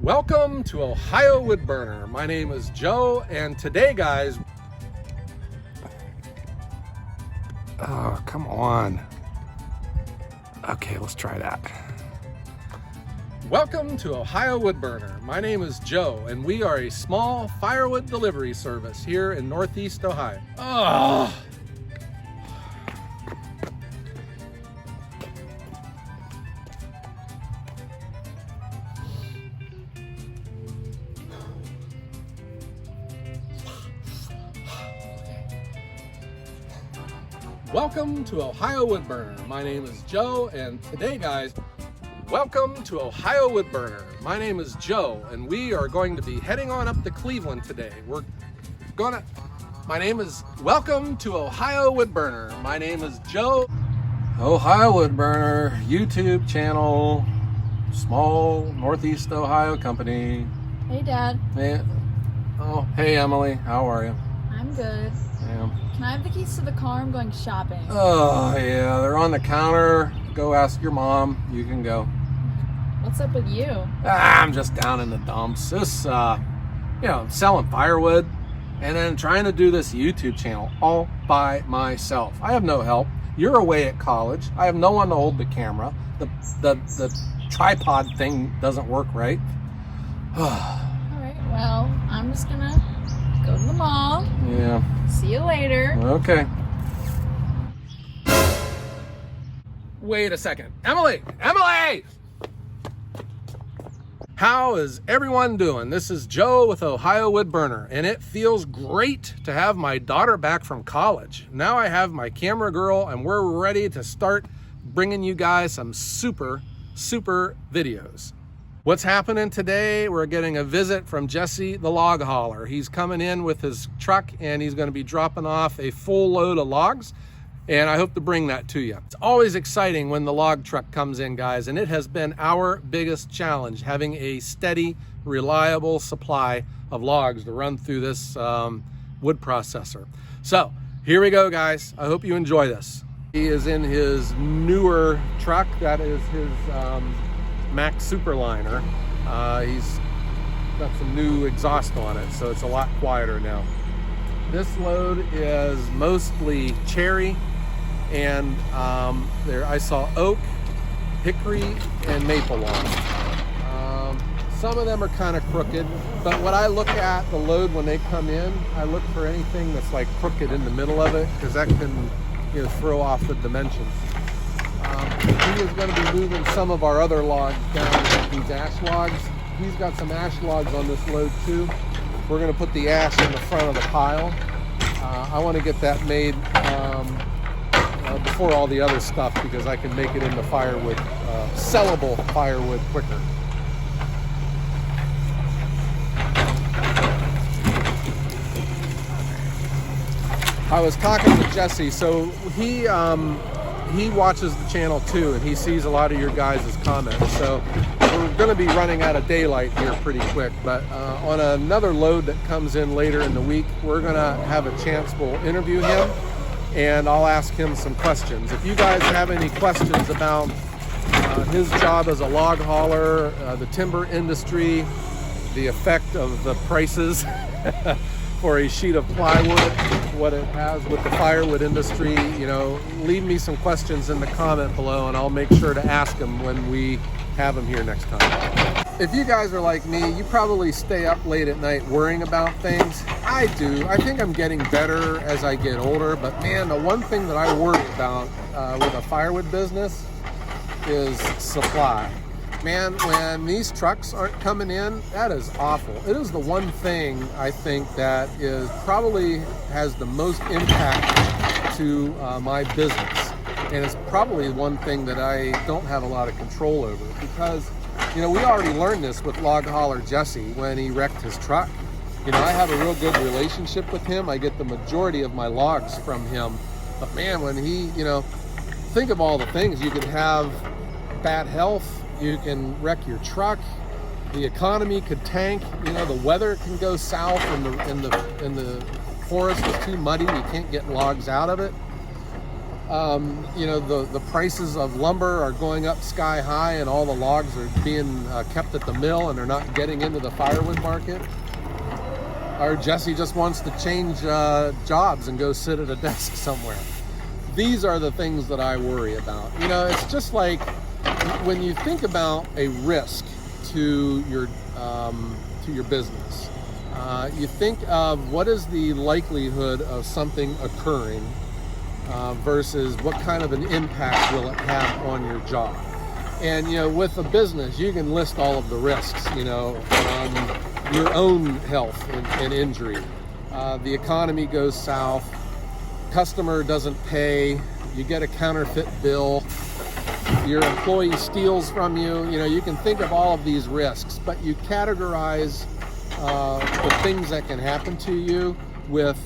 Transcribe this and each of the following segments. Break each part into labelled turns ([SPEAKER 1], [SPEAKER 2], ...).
[SPEAKER 1] Welcome to Ohio Woodburner. My name is Joe, and today, guys, oh, come on. Okay, let's try that. Welcome to Ohio Woodburner. My name is Joe, and we are a small firewood delivery service here in Northeast Ohio. Oh. Welcome to Ohio Woodburner. My name is Joe, and today, guys, welcome to Ohio Woodburner. My name is Joe, and we are going to be heading on up to Cleveland today. Welcome to Ohio Woodburner. My name is Joe. Ohio Woodburner, YouTube channel, small Northeast Ohio company.
[SPEAKER 2] Hey, Dad.
[SPEAKER 1] Hey, oh, hey, Emily. How are you?
[SPEAKER 2] I'm good.
[SPEAKER 1] Yeah.
[SPEAKER 2] Can I have the keys to the car? I'm going shopping.
[SPEAKER 1] Oh, yeah, they're on the counter. Go ask your mom. You can go.
[SPEAKER 2] What's up with you?
[SPEAKER 1] I'm just down in the dumps. Just, selling firewood and then trying to do this YouTube channel all by myself. I have no help. You're away at college. I have no one to hold the camera. The tripod thing doesn't work right.
[SPEAKER 2] All right, well, I'm just gonna go to the mall.
[SPEAKER 1] Yeah.
[SPEAKER 2] See you later.
[SPEAKER 1] Okay. Wait a second. Emily! How is everyone doing? This is Joe with Ohio Woodburner, and it feels great to have my daughter back from college. Now I have my camera girl, and we're ready to start bringing you guys some super videos. What's happening today? We're getting a visit from Jesse the log hauler. He's coming in with his truck, and he's going to be dropping off a full load of logs, and I hope to bring that to you. It's always exciting when the log truck comes in, guys, and it has been our biggest challenge, having a steady, reliable supply of logs to run through this wood processor. So here we go, guys. I hope you enjoy this. He is in his newer truck. That is his Max Superliner. He's got some new exhaust on it, so it's a lot quieter now. This load is mostly cherry, and there I saw oak, hickory, and maple on it. Some of them are kind of crooked, but when I look at the load when they come in, I look for anything that's like crooked in the middle of it, because that can throw off the dimensions. He is going to be moving some of our other logs down, these ash logs. He's got some ash logs on this load too. We're going to put the ash in the front of the pile. I want to get that made before all the other stuff, because I can make it into firewood, sellable firewood quicker. I was talking with Jesse, so he watches the channel too, and he sees a lot of your guys' comments. So we're going to be running out of daylight here pretty quick, but on another load that comes in later in the week, we're going to have a chance. We'll interview him, and I'll ask him some questions. If you guys have any questions about his job as a log hauler, the timber industry, the effect of the prices for a sheet of plywood, what it has with the firewood industry, leave me some questions in the comment below, and I'll make sure to ask them when we have him here next time. If you guys are like me, you probably stay up late at night worrying about things. I do. I think I'm getting better as I get older, but man, the one thing that I worry about with a firewood business is supply. Man, when these trucks aren't coming in, that is awful. It is the one thing I think that is probably has the most impact to my business. And it's probably one thing that I don't have a lot of control over, because, we already learned this with log hauler Jesse when he wrecked his truck. I have a real good relationship with him. I get the majority of my logs from him. But man, when he, think of all the things. You could have bad health. You can wreck your truck. The economy could tank. The weather can go south, and the forest is too muddy. You can't get logs out of it. You know, the prices of lumber are going up sky high, and all the logs are being kept at the mill and they're not getting into the firewood market. Or Jesse just wants to change jobs and go sit at a desk somewhere. These are the things that I worry about. You know, it's just like when you think about a risk to your business, you think of what is the likelihood of something occurring versus what kind of an impact will it have on your job. And, you know, with a business, you can list all of the risks, you know, on your own health and injury. The economy goes south, customer doesn't pay, you get a counterfeit bill, your employee steals from you. You know, you can think of all of these risks, but you categorize the things that can happen to you with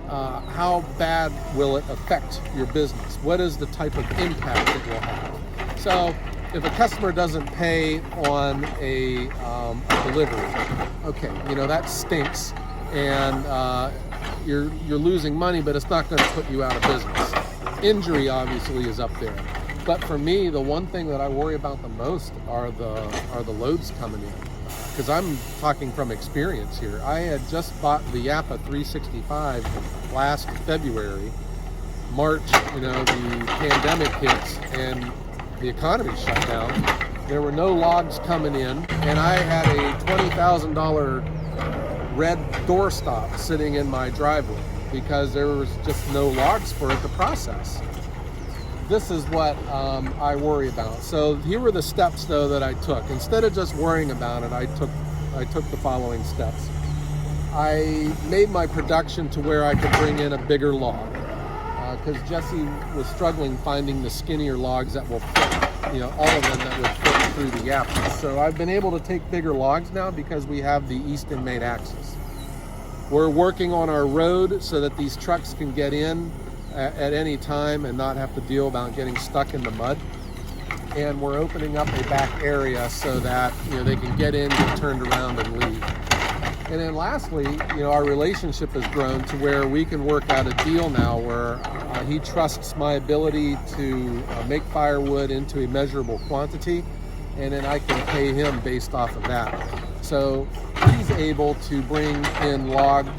[SPEAKER 1] how bad will it affect your business? What is the type of impact it will have? So if a customer doesn't pay on a delivery, okay, you know, that stinks, and you're losing money, but it's not going to put you out of business. Injury obviously is up there, but for me, the one thing that I worry about the most are the loads coming in, because I'm talking from experience here. I had just bought the Japa 365 last February. March, you know, the pandemic hits and the economy shut down. There were no logs coming in, and I had a $20,000 red doorstop sitting in my driveway because there was just no logs for it to process. This is what I worry about. So here were the steps, though, that I took. Instead of just worrying about it, I took the following steps. I made my production to where I could bring in a bigger log, because Jesse was struggling finding the skinnier logs that will fit, you know, all of them that would fit through the Japa. So I've been able to take bigger logs now because we have the Eastonmade axles. We're working on our road so that these trucks can get in at any time and not have to deal about getting stuck in the mud. And we're opening up a back area so that, you know, they can get in, get turned around, and leave. And then lastly, you know, our relationship has grown to where we can work out a deal now where he trusts my ability to make firewood into a measurable quantity, and then I can pay him based off of that. So he's able to bring in logs,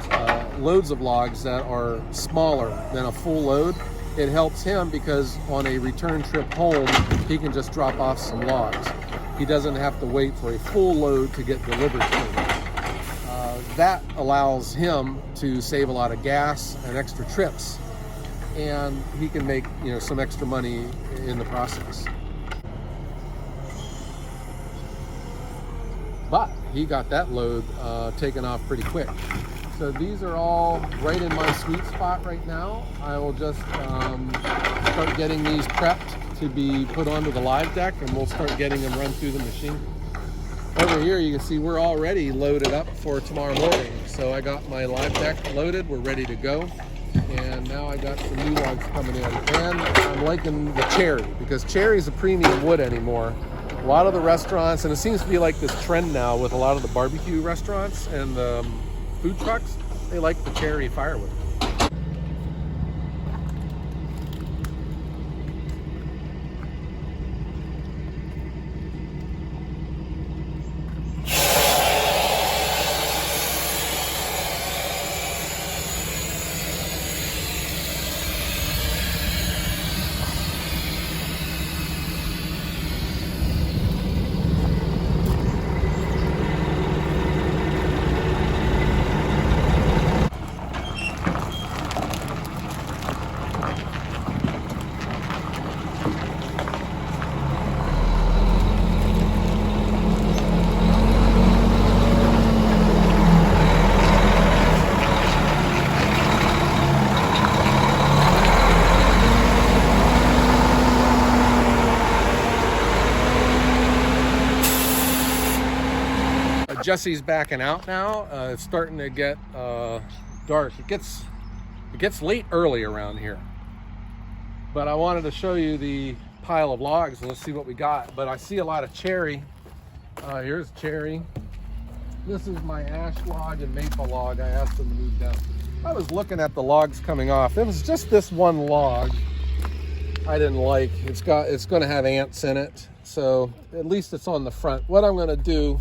[SPEAKER 1] loads of logs that are smaller than a full load. It helps him because on a return trip home, he can just drop off some logs. He doesn't have to wait for a full load to get delivered to him. That allows him to save a lot of gas and extra trips, and he can make, you know, some extra money in the process. But he got that load taken off pretty quick. So these are all right in my sweet spot right now. I will just start getting these prepped to be put onto the live deck, and we'll start getting them run through the machine. Over here you can see we're already loaded up for tomorrow morning. So I got my live deck loaded, we're ready to go. And now I got some new logs coming in. And I'm liking the cherry, because cherry is a premium wood anymore. A lot of the restaurants, and it seems to be like this trend now with a lot of the barbecue restaurants and the food trucks, they like the cherry firewood. Jesse's backing out now. It's starting to get dark. It gets late early around here. But I wanted to show you the pile of logs and let's see what we got. But I see a lot of cherry. Here's cherry. This is my ash log and maple log. I asked them to move down. I was looking at the logs coming off. It was just this one log I didn't like. It's going to have ants in it, so at least it's on the front. What I'm going to do,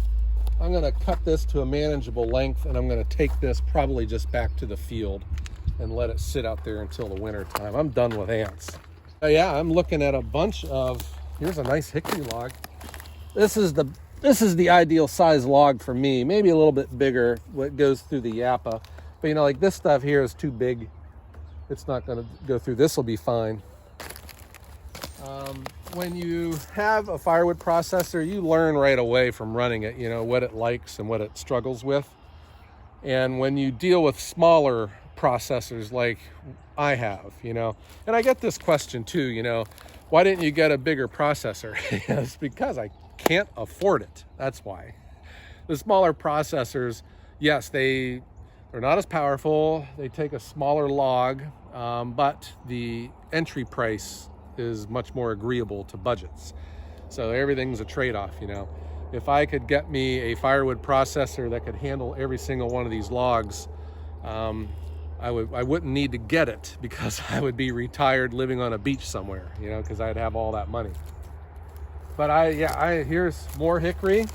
[SPEAKER 1] I'm going to cut this to a manageable length, and I'm going to take this probably just back to the field and let it sit out there until the winter time. I'm done with ants. Yeah, I'm looking at a bunch of, here's a nice hickory log. This is the ideal size log for me. Maybe a little bit bigger, what goes through the Japa. But you know, like this stuff here is too big. It's not going to go through. This will be fine. When you have a firewood processor, you learn right away from running it, you know, what it likes and what it struggles with. And when you deal with smaller processors like I have, you know, and I get this question too, you know, why didn't you get a bigger processor? It's because I can't afford it. That's why. The smaller processors, yes, they're not as powerful. They take a smaller log, but the entry price is much more agreeable to budgets. So everything's a trade-off, you know. If I could get me a firewood processor that could handle every single one of these logs, I wouldn't need to get it, because I would be retired living on a beach somewhere, you know, because I'd have all that money. But here's more hickory,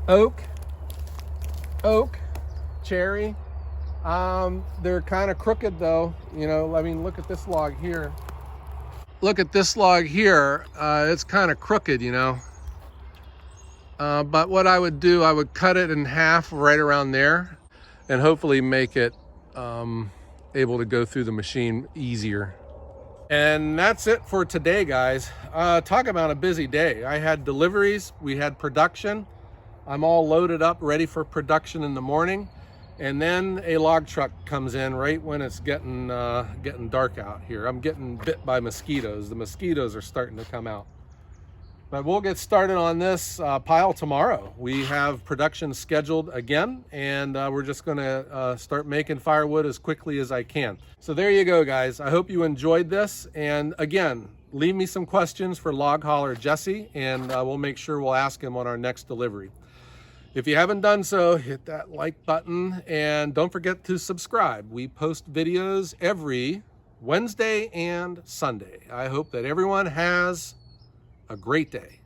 [SPEAKER 1] oak, cherry. They're kind of crooked though, you know. I mean, look at this log here. Look at this log here. It's kind of crooked, you know. But what I would do, I would cut it in half right around there and hopefully make it able to go through the machine easier. And that's it for today, guys. Talk about a busy day. I had deliveries, we had production. I'm all loaded up, ready for production in the morning. And then a log truck comes in right when it's getting dark out here. I'm getting bit by mosquitoes. The mosquitoes are starting to come out. But we'll get started on this pile tomorrow. We have production scheduled again, and we're just gonna start making firewood as quickly as I can. So there you go, guys. I hope you enjoyed this. And again, leave me some questions for Log Hauler Jesse, and we'll make sure we'll ask him on our next delivery. If you haven't done so, hit that like button and don't forget to subscribe. We post videos every Wednesday and Sunday. I hope that everyone has a great day.